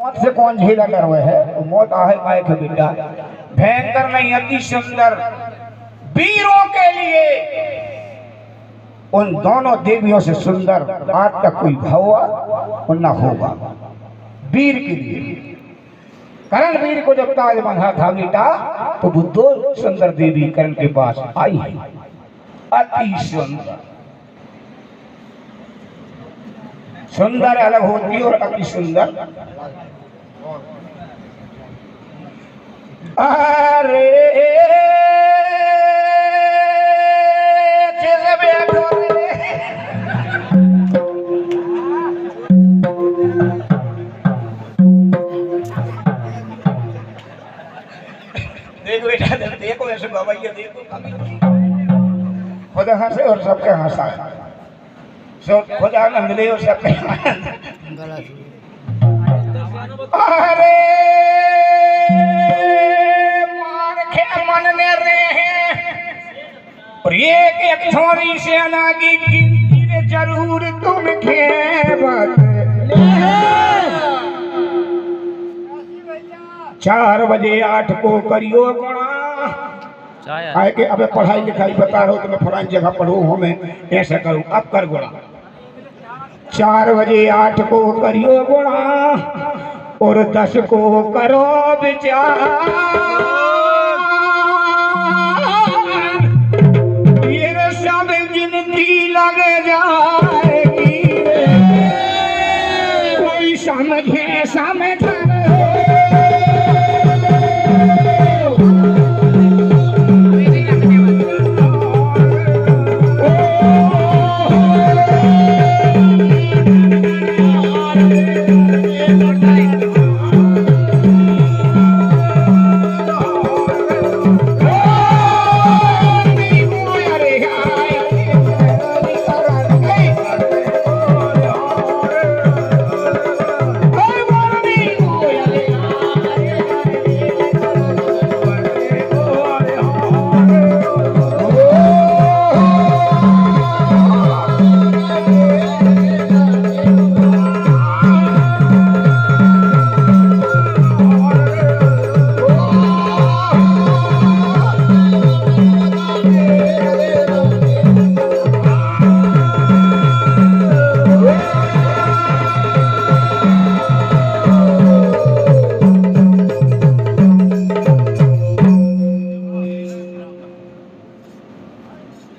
मौत से कौन झेला डर हुए है? तो मौत आहे पाए के बेटा भयंकर नहीं, अति सुंदर वीरों के लिए। उन दोनों देवियों से सुंदर आज तक कोई भवा और न होगा। वीर के लिए करण वीर को जब ताज बंधा था बेटा, तो वो दो सुंदर देवी करण के पास आई है, अति सुंदर। सुंदर अलग होती और अति सुंदर। अरे देखो बेटा, देखो ऐसे बाबा, ये देखो खुद हंसे और सबके हंसा, सब खुद आनंद ले और सबके अरे मार के मन ने रहे और एक छोरी से अनागी गिनती जरूर तुम खेबत। 4 बजे 8 को करियो गुणा। आए के अबे पढ़ाई लिखाई बता रहा हूँ, तो मैं फलानी जगह पढ़ू हूँ, मैं ऐसा करूँ, अब कर गुणा। 4 बजे 8 को करियो गुणा और 10 को करो विचार। ये सब गिनती लग जाएगी, कोई समझे समझ।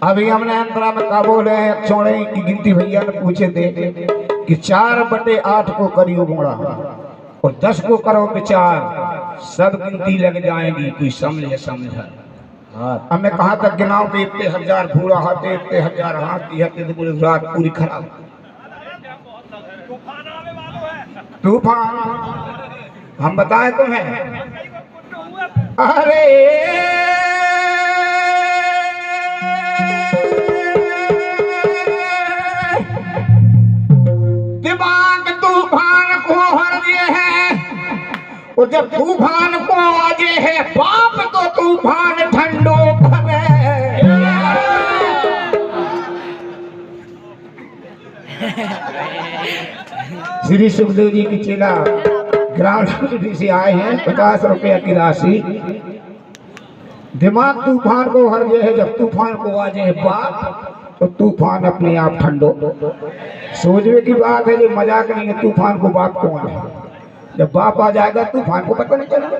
अभी हमने अंतरा में का बोले चौड़े की गिनती भैया ने पूछे थे कि 4 बटे 8 को करियो गुणा और 10 को करो विचार, सब गिनती लग जाएगी, कोई समझे समझा। हमने कहा था गिनाओ के इतने 1000 घोड़ा हाथे, इतने 1000 हाथी हाथे, तो पूरी रात पूरी खराब। तूफान हम बताए तुम्हें। अरे दिमाग तूफान को हर दिए है, और जब तूफान को आजे है बाप तो तूफान ठंडो भगे। श्री सुखदेव जी की चेला ग्राउंड से आए हैं, 50 रुपया की राशि। दिमाग तूफान को हर दिए है, जब तूफान को आजे है बाप तो तूफान अपने आप ठंडो। सोचने की बात है, ये मजाक नहीं है। तूफान को बाप कौन है? जब बाप आ जाएगा तूफान को पता नहीं चलेगा।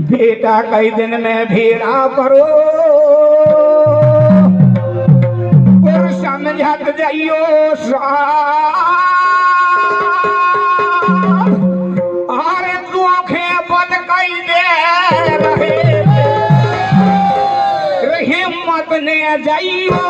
बेटा कई दिन में भेड़ा करो और समझत जाइयो अरे दुखे बद कई दे रहे हिम्मत ने जाइयो।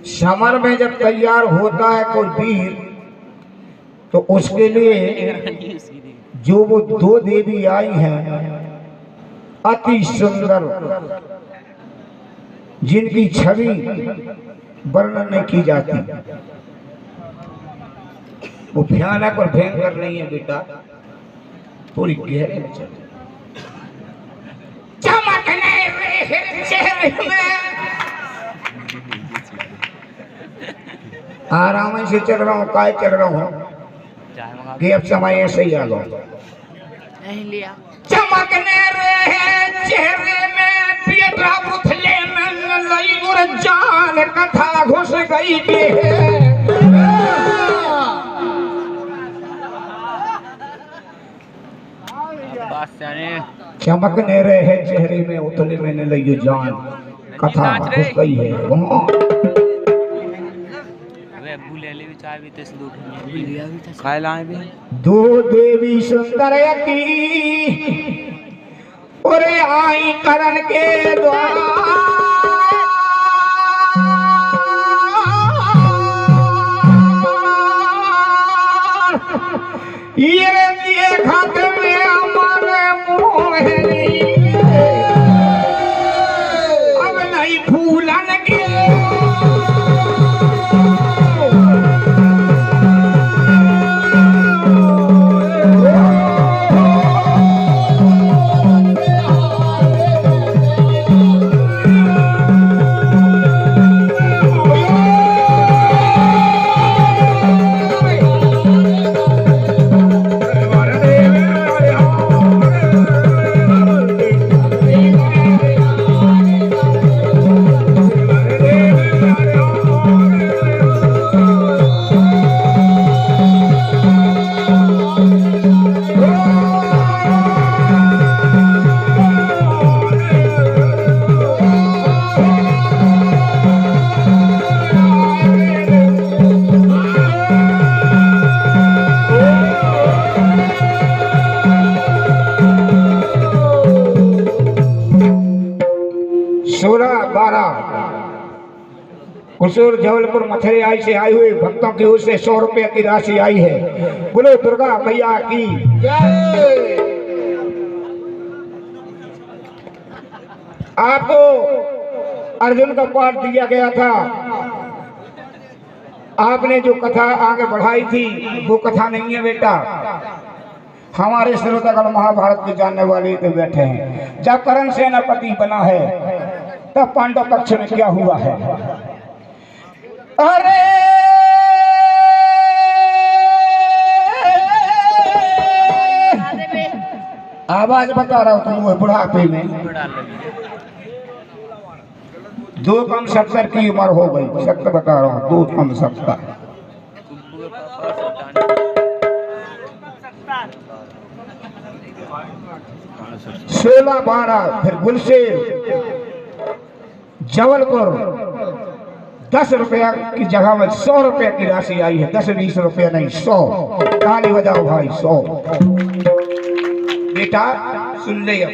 समर में जब तैयार होता है कोई वीर तो उसके लिए जो वो दो देवी आई हैं अति सुंदर, जिनकी छवि वर्णन नहीं की जाती, वो भयानक और भयंकर नहीं है बेटा, थोड़ी गहरे में चले। चमकने चेहरे में आराम से चल रहा हूँ, काय चल रहा हूँ कि अब समय ऐसे ही आ गया। चमकने रहे चेहरे में बेटा पुतले में लई और जान कथा घुस गई चमकने रहे चेहरे में उतले में लई जान कथा घुस गई है। दो देवी सुंदर की और आई करण के द्वार, ये देखत में अमर मोहनी अब नहीं फूलन के कुसूर जबलपुर मथुराई से आई हुई भक्तों की ओर से 100 रुपए की राशि आई है। बोलो दुर्गा मैया की जय। आपको अर्जुन का पाठ दिया गया था, आपने जो कथा आगे बढ़ाई थी वो कथा नहीं है बेटा। हमारे श्रोतागण महाभारत के जानने वाले तो बैठे हैं। जब कर्ण सेनापति बना है तब पांडव पक्ष में क्या हुआ है। अरे आवाज बता रहा हूँ तुम बुढ़ापे में 2 कम 70 की उम्र हो गई। सत्य बता रहा हूँ 2 कम 70। सोलह 12 फिर गुलशेर जबलपुर 10 रुपया की जगह में 100 रुपया की राशि आई है। 10-20 रुपया नहीं 100। ताली बजाओ भाई 100। बेटा सुन ले अब।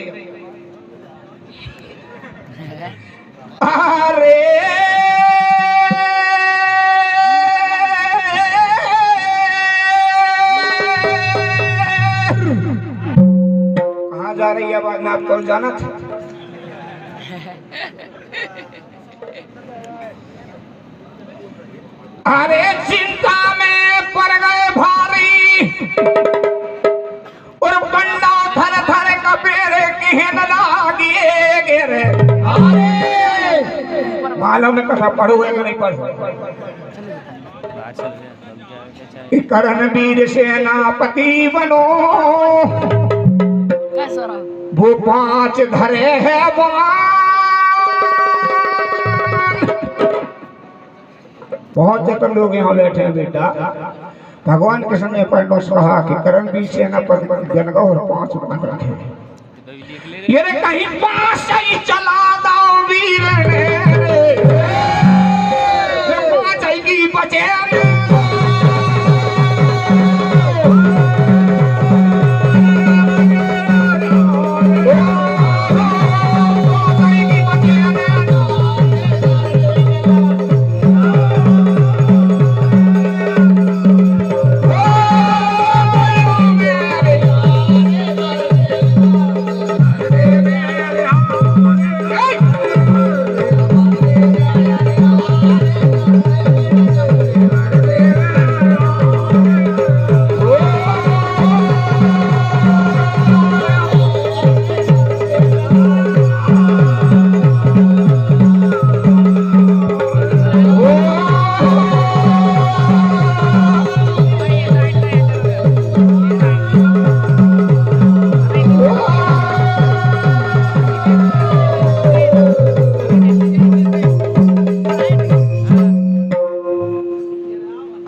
अरे कहाँ जा रही है बात? आप कल जाना था। अरे चिंता में पड़ गए भारी और बंडा थर थर कपेरे कहन लागिए गिरे। मालूम ने कथा पढ़ो है कि नहीं पढ़ो। कर्ण वीर सेनापति बनो वो 5 धरे है बहुत ज्यादा लोग यहाँ बैठे हैं बेटा। भगवान कृष्ण ने पांडव से कहा कि कर्ण वीर सेनापति जनगा और 5 बन रखे। ये कहीं 5 ही चला दो वीर ने 5 की बचे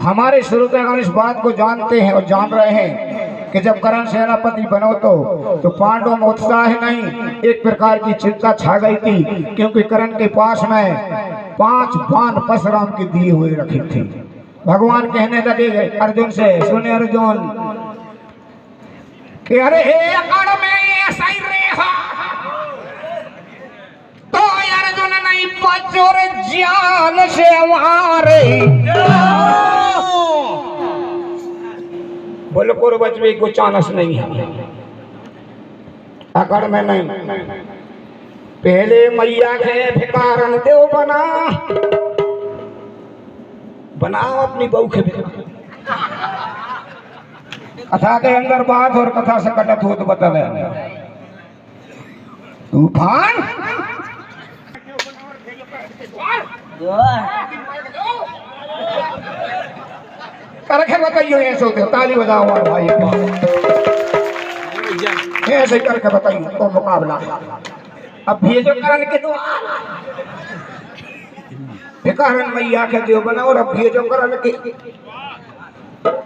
हमारे श्रोतागण इस बात को जानते हैं और जान रहे हैं कि जब कर्ण सेनापति बनो तो पांडवों में उत्साह नहीं, एक प्रकार की चिंता छा गई थी, क्योंकि कर्ण के पास में 5 बाण परशुराम के दिए हुए रखे थे। भगवान कहने लगे अर्जुन से, सुने अर्जुन कि अरे अकड़ में ऐसा ही रेहा तो अर्जुन नहीं बचोर जान से हमारे बिल्कुल बचवे को चांस नहीं है, अकड़ में नहीं। पहले मैया के भिकारन देव बनाओ अपनी बहू के कथा के अंदर बात और कथा से कटत हो तो बता दे तूफान करके बताइए, ऐसे होते ताली बजाओ भाई, ऐसे करके बताइए तो मुकाबला। अब ये जो करण के तो कारण मैया के देव बना, और अब ये जो करण के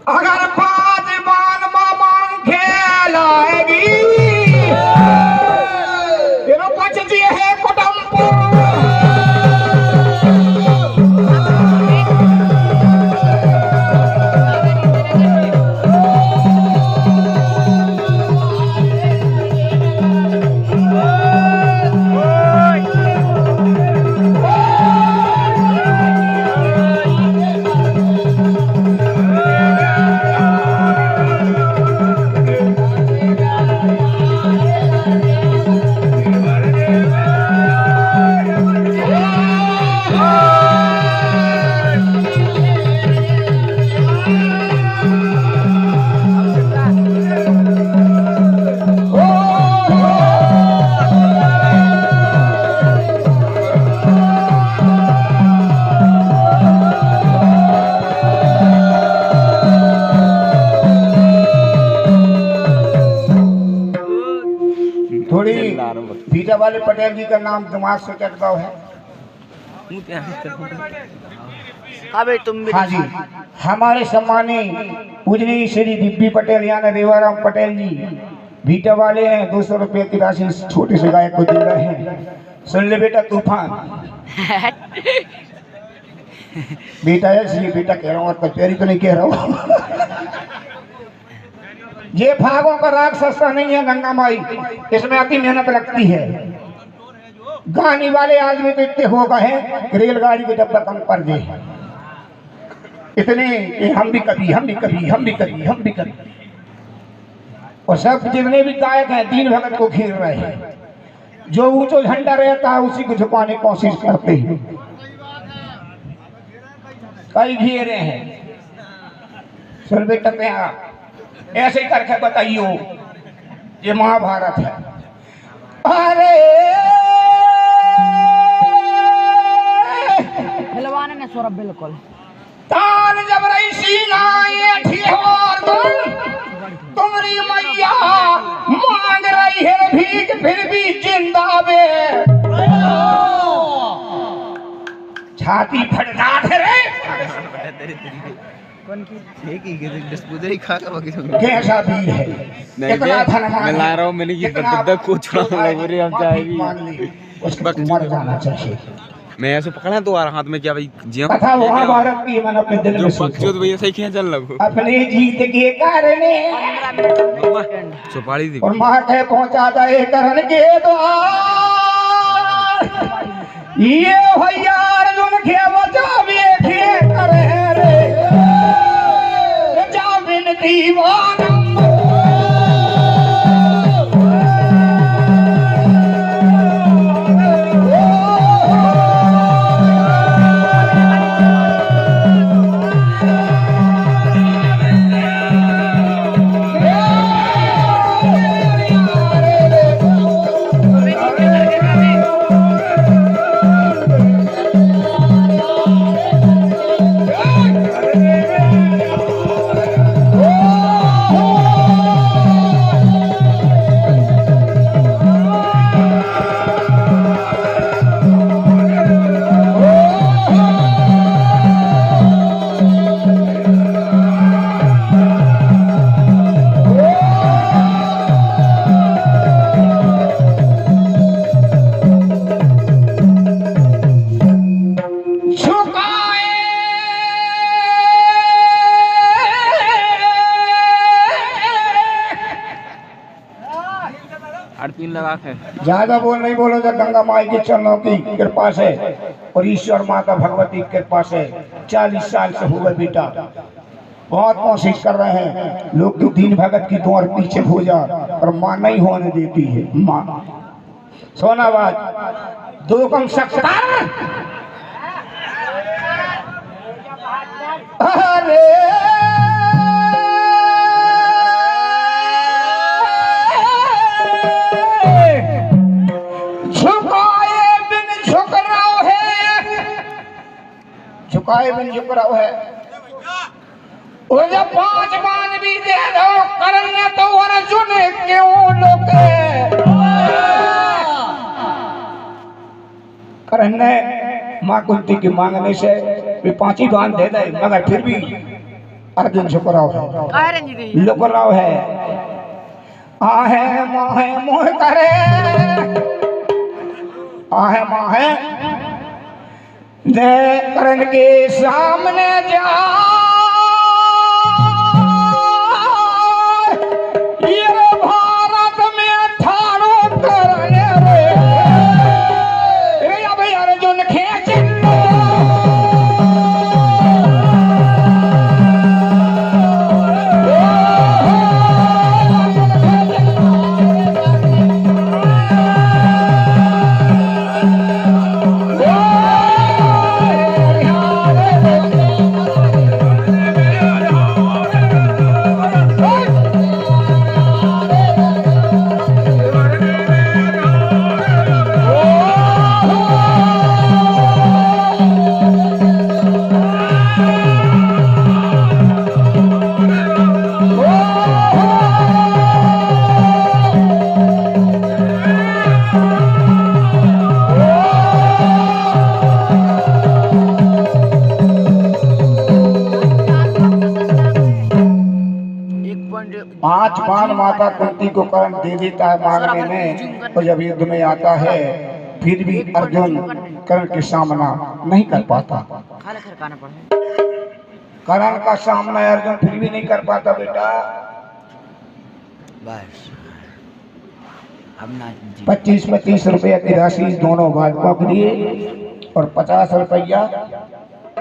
अगर 5 बाण मामा खेलाएगी तेरा बच जी है कुटुंब। भीटा वाले पटेल जी का नाम दिमाग से चटका है। हाँ जी, हमारे सम्मानी पूजनीय श्री दिव्य पटेल यानी रेवाराम पटेल जी भीटा वाले हैं। 200 रुपये की राशि इस छोटे से गायक को दे रहे हैं। सुन ले बेटा तूफान बेटा है, बेटा कह रहा हूँ, कचहरी तो नहीं कह रहा हूँ। ये भागों का राग सस्ता नहीं है गंगा माई, इसमें अति मेहनत लगती है। गाने वाले आदमी तो इतने हो गए हैं कि रेलगाड़ी के डब्बा कम कर दे इतने, हम भी कभी। और सब जितने भी गायक हैं दीन भगत को घेर रहे हैं। जो ऊंचो झंडा रहता है उसी को झुकाने की कोशिश करते हैं, कई घेरे हैं। सुन बेटा ऐसे करके बताइयो, ये महाभारत है। अरे हिलवाने ने सौरभ बिल्कुल तान जब रही सीनाए ठियोर तुम्हारी मैया मांग रही है भीख फिर भी जिंदाबे छाती फटदार है रे कैसा भी है इतना धनवान मैं ला रहा हूँ, मैंने ये बदबद को छुड़ा लग हम जाएगी उसका मर जाना चाहिए। मैं ऐसे पकड़ा तो आ रहा हाथ में क्या भाई जी कथा वहाँ भारत की मन अपने दिल में तो भैया सही खेल चल लगो अपनी जीत के कारण सुपारी दी और माँ के पहुँचा जाए करण के द्वार। ये भैया अर्जुन के बचावे के करे रे जा विनती वानम तीन लगा के ज्यादा बोल नहीं बोलो जब गंगा माई के चरणों की कृपा से और ईश्वर माता भगवती की कृपा से 40 साल से हुए बेटा बहुत कोशिश कर रहे हैं लोग तो दीन भगत की दौड़ पीछे हो जा और माँ नहीं होने देती है माँ सोनाबाज दो कम सख्तार अरे झुकाए बिन झुक रहा है और जब 5 बाण भी दे दो करने तो अर्जुन क्यों लोगे करने मां कुंती की मांगने से वे 5 ही बाण दे दे मगर फिर भी अर्जुन झुक रहा है लुक रहा है आहे माहे मोह करे आहे माहे दे करण के सामने जा ये भारत में ठाड़ो करने रे अब अर्जुन खेच पांच बाण माता कुंती को कर्ण दे देता है मांगने में और जब युद्ध में आता है फिर भी अर्जुन कर्ण के सामना नहीं कर पाता कर्ण का सामना अर्जुन फिर भी नहीं कर पाता बेटा बस 25-25 रुपया की राशि दोनों बालकों के लिए और 50 रुपया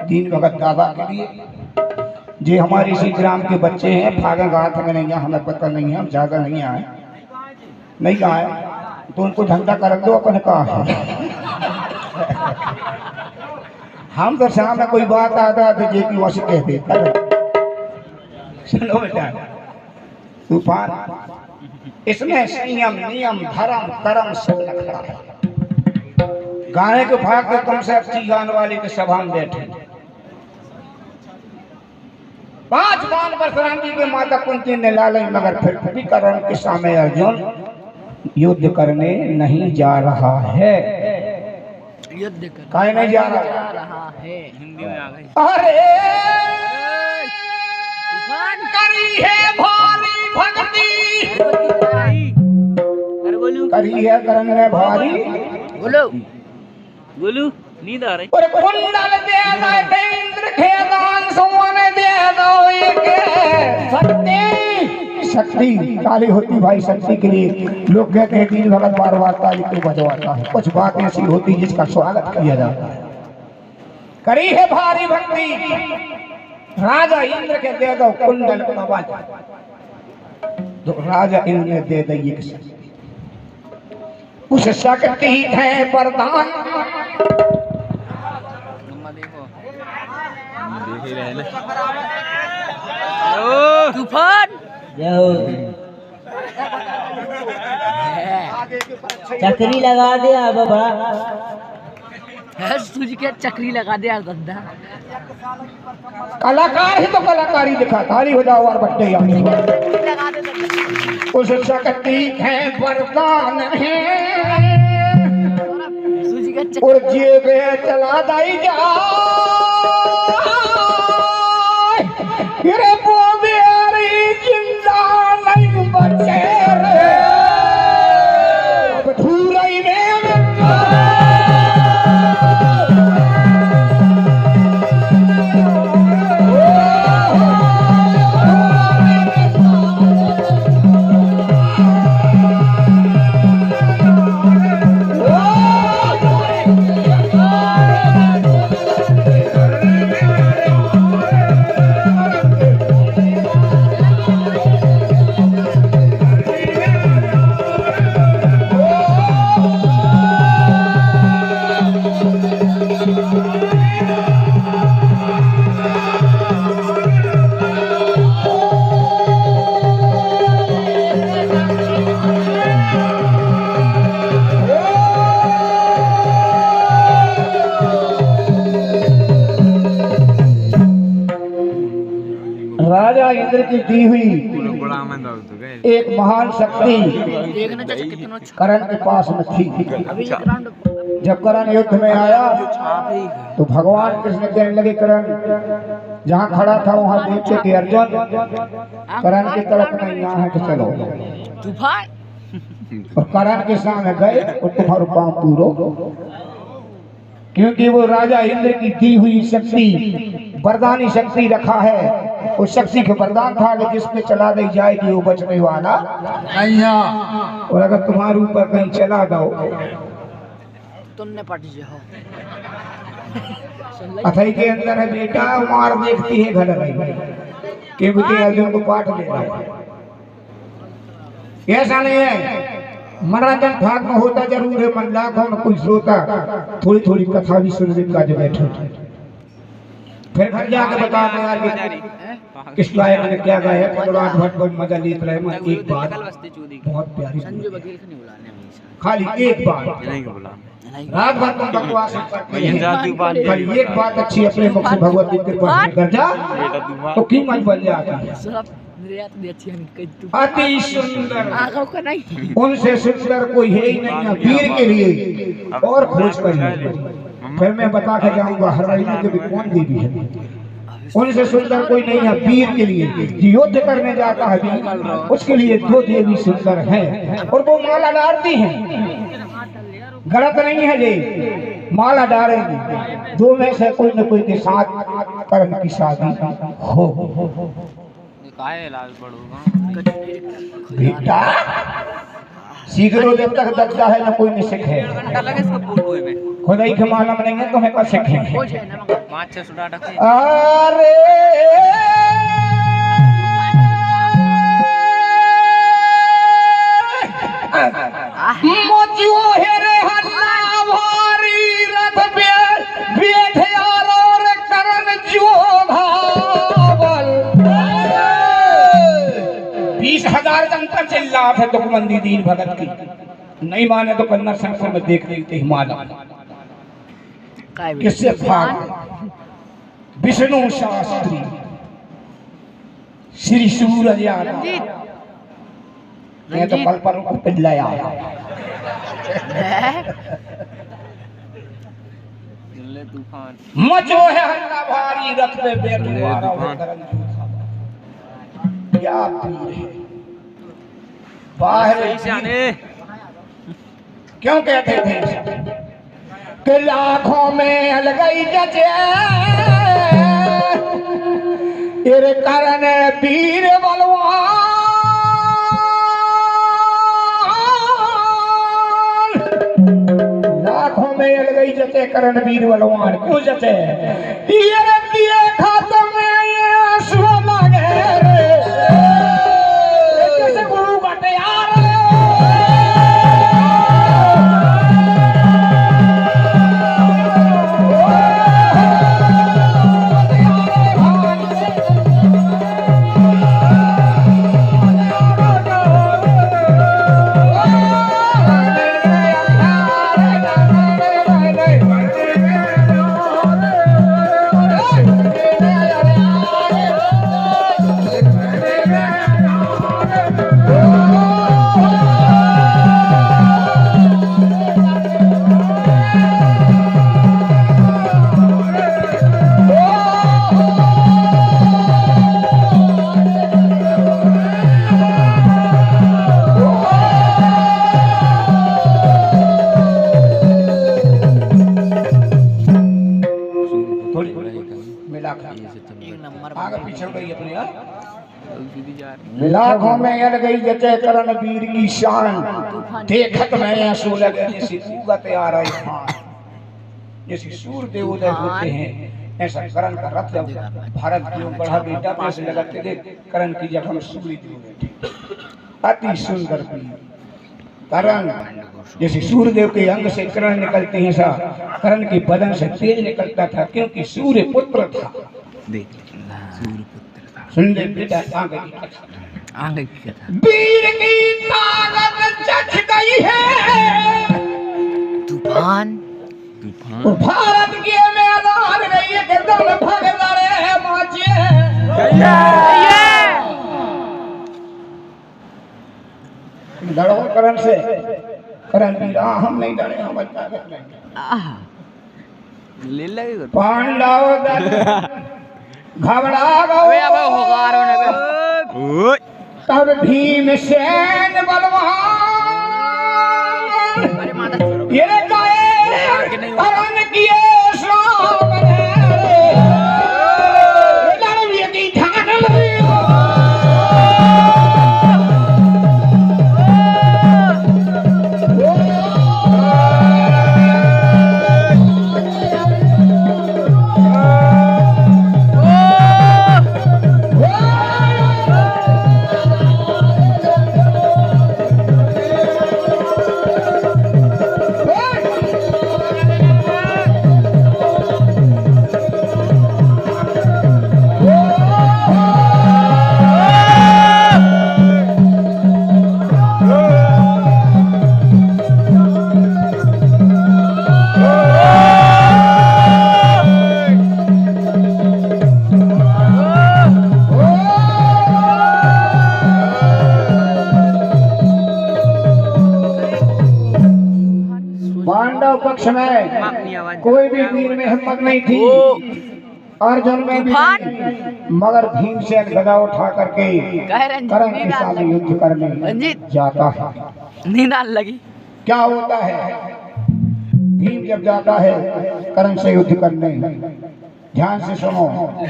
दीन भगत दादा के लिए जे हमारे इसी ग्राम के बच्चे हैं फागन रात में नहीं है हमें पता नहीं है हम ज्यादा नहीं आए नहीं कहा है तो उनको धंधा कर दो अपन कहा है हम तो सामने कोई बात आता तो जे की वश कहते सुनो बेटा तूफान इसमें संयम नियम धर्म कर्म सब रखा है गाने के भाग तो तुमसे अच्छी गाने वाली के सभा में बैठे 5 बाण परशुराम जी के माता कुंती ने लाले मगर फिर भी कर्ण के सामने अर्जुन युद्ध करने नहीं जा रहा है युद्ध काहे नहीं जा रहा है हिंदी में आ गई अरे करी है भारी भक्ति करी है कर्ण ने भारी बोलो बोलू नींद आ रही और कुंडल दे दे इंद्र खेदान सोने दे दो एक शक्ति शक्ति काली होती भाई शक्ति के लिए लोग कहते हैं दीन भगत बार बार ताली क्यों बजवाता है कुछ बात ऐसी होती जिसका स्वागत किया जाता है करी है भारी भक्ति राजा इंद्र के दे दो कुंडल आवाज तो राजा इंद्र ने दे दी एक उस शक्ति है वरदान देखो देख ही रहे ना तूफान चक्री लगा दे बाबा सूझ के चक्री लगा दे गंदा कलाकार ही तो कलाकारी दिखा ताली हो जाओ और बट्टे लगा दे उस शक्ति है वरदान है सूझ के और जेबे चला दाई जा रे वो मेरी जिंदा नहीं बचे रे अब धूरई में राजा इंद्र की दी हुई बड़ा आनंद आओ तो गए एक महान शक्ति देखना चाचा कितना करण के पास में थी। अभी एक राउंड जब करण युद्ध में आया तो भगवान कृष्ण कहने लगे करण, जहाँ खड़ा था वहाँ देखते कि अर्जुन करण की तरफ नहीं, यहाँ है कि चलो। तूफान और करण के सामने गए और तुम्हारा पांव पूरो, क्योंकि वो राजा इंद्र की दी हुई शक्ति वरदानी शक्ति रखा है। उस शक्ति के वरदान था कि जिस पे चला दी जाएगी वो बचने वाला नहीं है, और अगर तुम्हारे ऊपर कहीं चला दो तुमने पट जाओ। अथई के अंदर है बेटा, मार देखती है घर रही, क्योंकि अर्जुन को पाठ दे रहा है। ऐसा नहीं है, मनोरंजन भाग में होता जरूर है, मन लाखों में कुछ होता, थोड़ी थोड़ी कथा भी सुन का जो बैठे फिर घर जाके बता दे यार किस गायक ने क्या गाया। रात भर बहुत मजा लेते रहे। मैं एक बात बहुत प्यारी संजू वकील को नहीं बुलाने हमेशा, खाली एक बात, नहीं बोला रात भर तुम बकवास करते हैं, खाली एक बात अच्छी अपने मुख से भगवत की कृपा से कर जा तो कीमत बन जाती है। सब निर्यात भी अच्छी है तू अति सुंदर, आगो का नहीं उनसे सुंदर कोई है ही नहीं है वीर के लिए, और खोज कर फिर मैं बता के जाऊंगा हर महीने के भी कौन देवी है। उनसे सुंदर कोई नहीं है वीर के लिए, जो युद्ध करने जाता है वीर, उसके लिए दो देवी सुंदर हैं और वो माला डालती हैं। गलत नहीं है ये, माला डालेंगे, दो में से कोई न कोई के साथ करण की शादी हो। बेटा सीख लो, जब तक दत्ता है ना कोई नहीं सीखे। खुदाई के मालूम नहीं है तुम्हें कब सीखे। अरे मोतियो है रे हन्ना भारी रथ बैठे और करण जो घावल 20,000 जनता चिल्ला है दुखमंदी दीन भगत की, नहीं माने तो कन्नड़ संस्कृत में देख लेते हिमालय किससे भाग। विष्णु शास्त्री, श्री सूरज यादव, मैं तो कल पर पिल्लाया मचो है हल्ला भारी रथ पे बैठे वाला क्या पीर है बाहर क्यों कहते थे कि लाखों में अलगई जजे तेरे कारण वीर बलवान, लाखों में अलगई जते करण वीर बलवान। क्यों जते ये खातम में ये आंसू मांगे रे जैसे गुरु बटे यार लाखों में अल गई जते करण वीर की शान, देखत में आंसू लगे जैसे उगत आ रहे खान। जैसे सूर्य उदय होते हैं ऐसा करण का रथ जब भारत की ओर बढ़ा बेटा पैसे लगाते थे, करण की जगह में सूर्य देव बैठे। अति सुंदर वीर करण, जैसे सूर्यदेव के अंग से करण निकलते हैं सा करण के बदन से तेज निकलता था, क्योंकि सूर्य पुत्र था। सुन ले बेटा आगे की कथा। वीर की ताकत जच गई है तूफान और भारत के मैदान में ये गर्दन भग लड़े हैं माचे करण से करण भी हम नहीं जाने हम बता रहे आहा ले लगे कर पांडव दल घबरा अबे अबे गए होगार होने पे ओए तब भीमसेन बलवान अरे माता छोड़ो ये काए करण किए सामने लड़वी की ठान लगी पांडव पक्ष में कोई भी वीर में हिम्मत नहीं थी अर्जुन में भी नहीं, मगर भीमसेन गदा उठा करके कह रंजित करण के सामने युद्ध करने रंजित जाता है। नींद आने लगी क्या होता है भीम जब जाता है करण से युद्ध करने, ध्यान से सुनो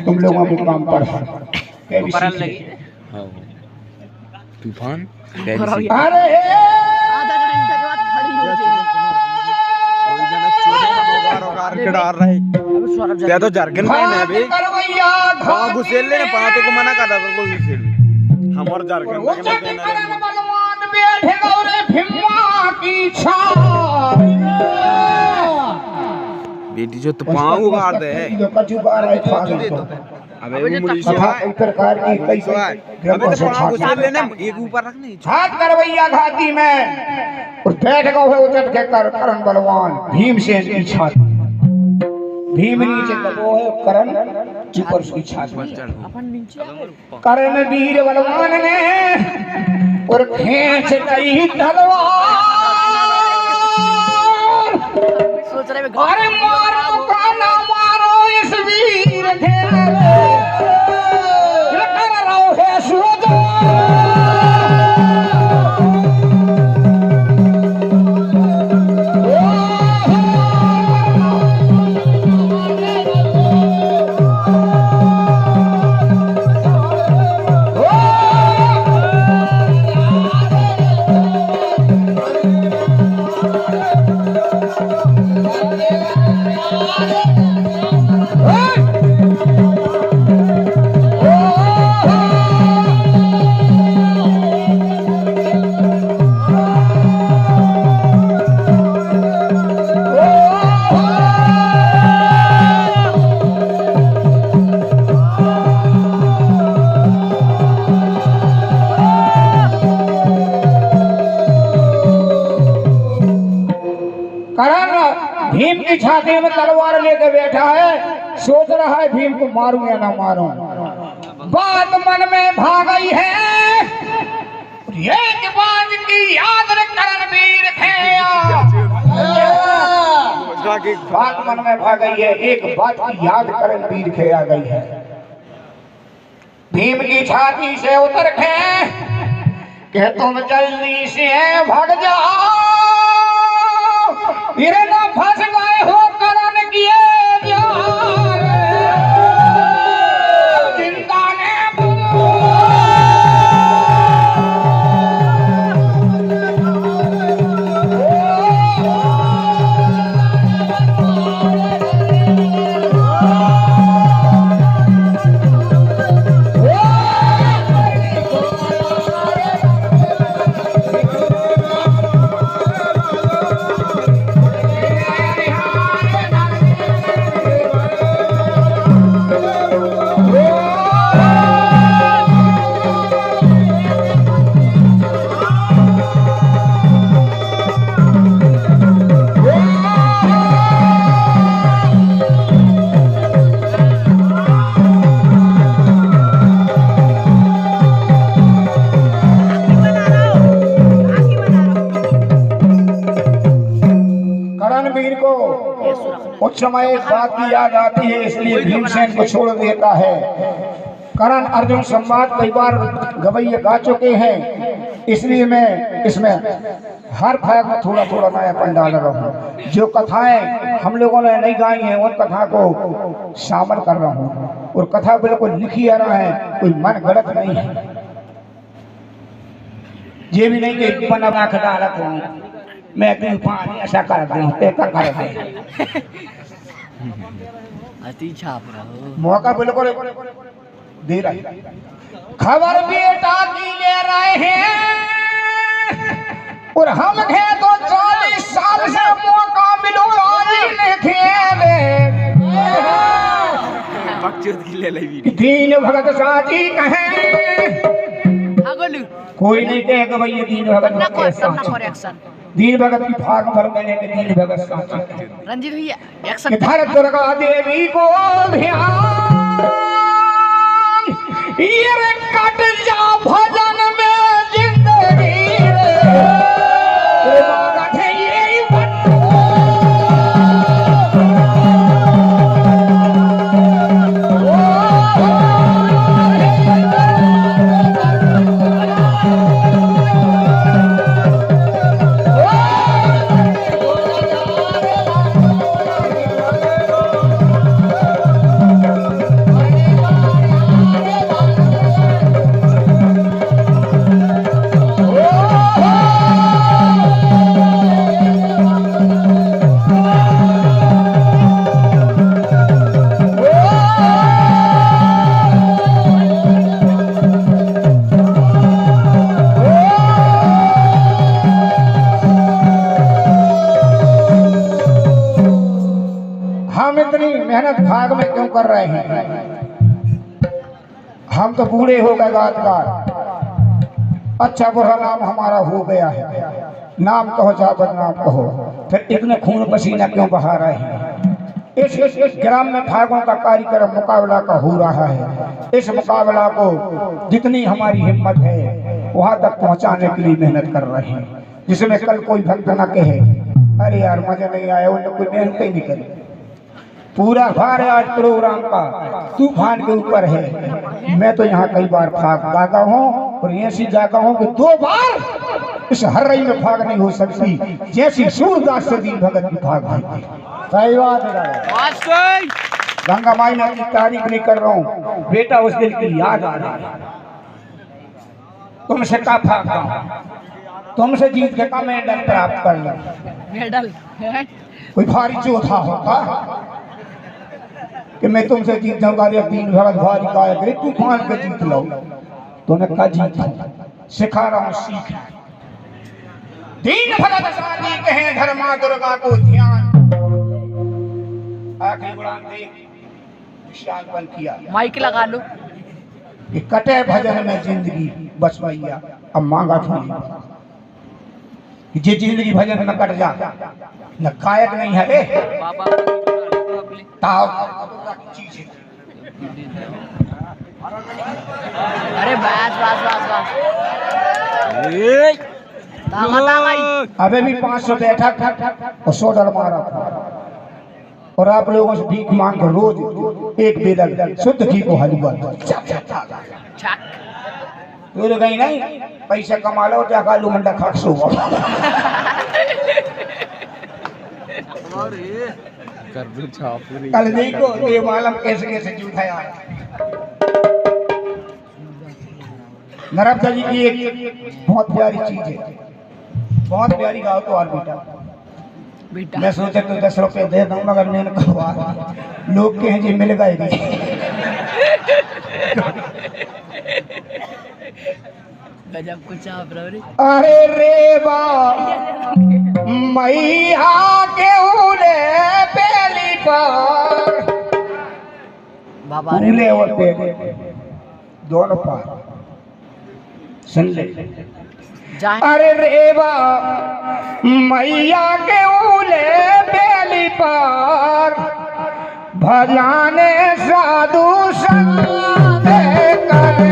तुम लोगों के काम पर है। परन लगी तूफान अरे आधा घंटे के बाद खड़ी हो जाए डाल रहे अबे सौरभ क्या तो झारखंड में है अभी करवैया वहाँ घुसेल ले ना पाते को मना करता कोई घुसेल हमार झारखंड में उच्च करण बलवान बैठे गौरे भीमा की छाव बेटी जो तो पाँव उगाड़ दे जो कछु बार है छाव अबे वो मुड़ी से कथा कई प्रकार की कई अबे तो पाँव घुसेल ले ना एक ऊपर रखने छात करवैया घाटी में और बैठ गए हुए उचट के करण बलवान भीमसेन की छाती, भीम नीचे वो है करण ऊपर उसकी छाती। अपन नीचे करण वीर बलवान ने और खींच गई तलवार सोच रहे अरे मारो का ना मारो इस वीर के कर रहो है सुधो भीम की छाती में तलवार लेकर बैठा है, सोच रहा है भीम को मारूं या ना मारूं। बात मन में भाग गई है, एक बात की याद करण वीर थे। बात मन में भाग गई है, एक बात की याद करण वीर खे आ गई है। भीम की छाती से उतर के तुम जल्दी से भाग जाओ, मेरे ना फंस गए हो करण किए चिंता ने उस समय एक बात की याद आती है, इसलिए भीमसेन को छोड़ देता है। करण अर्जुन संवाद कई बार गवैये गा चुके हैं, इसलिए मैं इसमें हर भाग में थोड़ा थोड़ा नयापन डाल रहा हूँ। जो कथाएं हम लोगों ने नहीं गाई हैं उन कथा को शामिल कर रहा हूँ, और कथा बिल्कुल लिखी आ रहा है, कोई मन गलत नहीं है। ये भी नहीं कि बना के डालत हूँ मैं क्यों पानी ऐसा कर दूँ कर दे अति छाप रहा मौका बिल्कुल दे रहा है। खबर बेटा की ले रहे हैं और हम हैं तो 40 साल से मौका मिलो आज खेले बकचोद की ले ले दीन भगत साची कहें कोई नहीं कहेगा भाई ये दीन भगत दीन भगत की भाग भर मैंने के दीन भगत साची रंजीत भैया एक्शन धर दुर्गा देवी को ध्यान ये रे कट जा भजन में जिंदगी मेहनत भाग में क्यों कर रहे हैं? हम तो बूढ़े हो गए गात गात, अच्छा बुरा नाम हमारा हो गया है। नाम कहो चाहे बदनाम कहो, फिर इतने खून पसीना क्यों बहा रहे हैं? इस ग्राम में भागों का कार्यक्रम मुकाबला का हो रहा है। इस मुकाबला को जितनी हमारी हिम्मत है वहां तक पहुंचाने के लिए मेहनत कर रहे हैं, जिसमें कल कोई भक्त न कहे अरे यार मजा नहीं आया, उन्होंने कोई मेहनत ही नहीं करी। पूरा भार है आज प्रोग्राम का, तूफान के ऊपर है। मैं तो यहाँ कई बार भाग गागा हूँ और ऐसी जागा हूँ कि 2 बार इस हर रही में भाग नहीं हो सकती, जैसी सूरदास से दीन भगत की भाग है। सही बात है, गंगा माई ने की तारीफ नहीं कर रहा हूँ, बेटा उस दिन की याद आ रही है। तुमसे का भागता हूँ, तुमसे जीत के का मेडल प्राप्त कर लो। मेडल कोई भारी चौथा होता कि मैं तुमसे जीत जाऊंगा, दीन भगत भारी गायक तूफान के जीत लो। तूने कहा जीत सिखा रहा हूँ, सीख। दीन भगत साथी कहे धर्मा दुर्गा को ध्यान, आखिरी उड़ान दे बंद किया। माइक लगा लो। कि कटे भजन में जिंदगी बस भैया, अब मांगा थोड़ी जे जिंदगी भजन में कट जा न गायक नहीं है रे ताव चीज है। अरे बस बस बस बस अबे भी 500 बैठा और 100 डर मारा था, और आप लोगों से भीख मांग कर रोज एक बेलक शुद्ध घी को हलवा तो गई नहीं, पैसा कमा लो जा कालू मंडा खा सो कल देखो ये मालूम कैसे कैसे जूठाया। नरब्दा जी की एक बहुत प्यारी चीज है, बहुत प्यारी गाओ तो और बेटा। मैं सोचा तो 10 रुपए दे दूं, मगर मैंने कहा लोग के हैं जी मिल गए गजब कुछ आप रे। अरे रे बा मैया के उले पेली पर बाबा उले और पेली दोनों पार सुन ले। अरे रे बा मैया के उले पेली पर भजाने साधु संत करे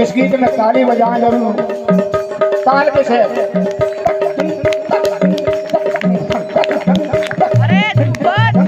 इस गीत में ताली बजाएं जरूर, ताल के से अरे तूफान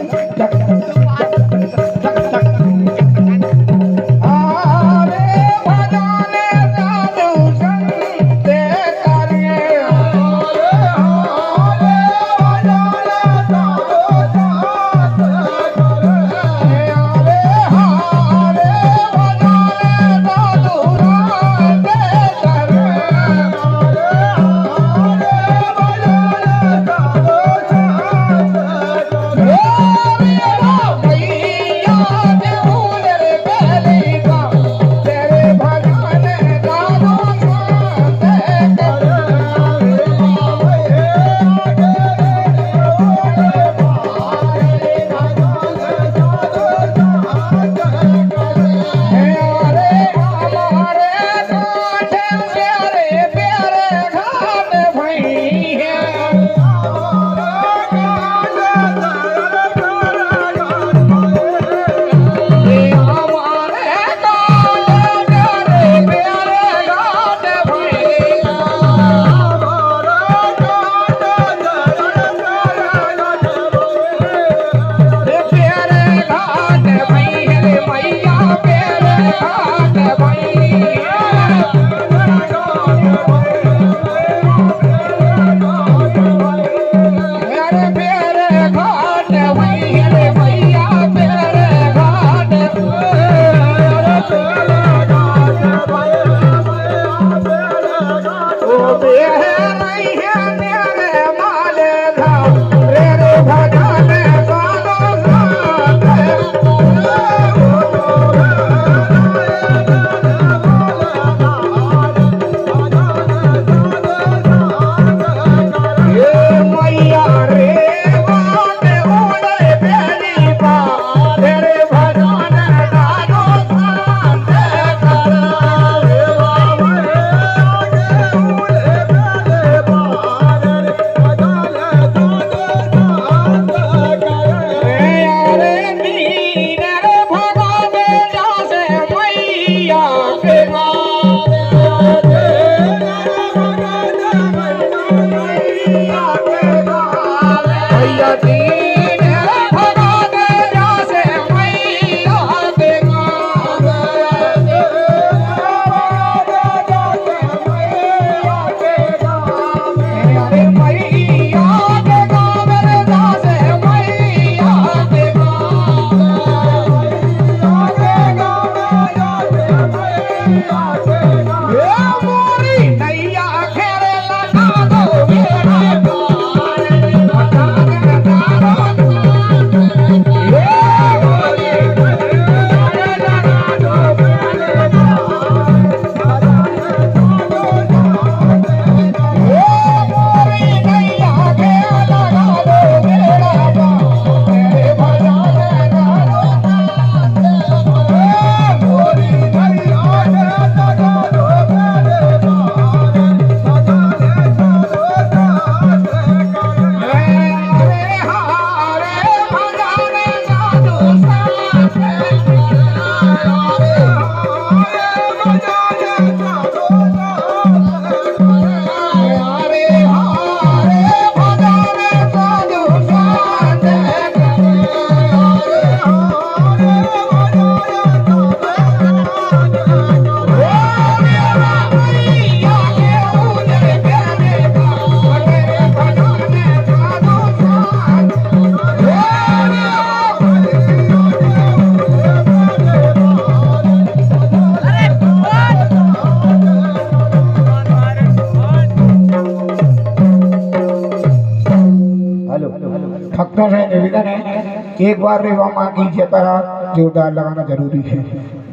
भक्तों से निवेदन है कि एक बार रेवा माँ की जयकारा जोरदार लगाना जरूरी है।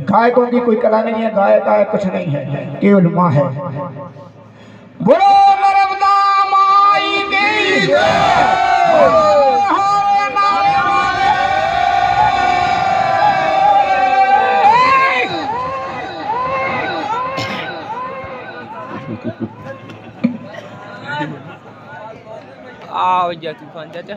गायकों की कोई कला नहीं है, गायक आय कुछ नहीं है, केवल माँ है। बोलो नर्मदा माई की जय। आओ जा तूफान चाचा।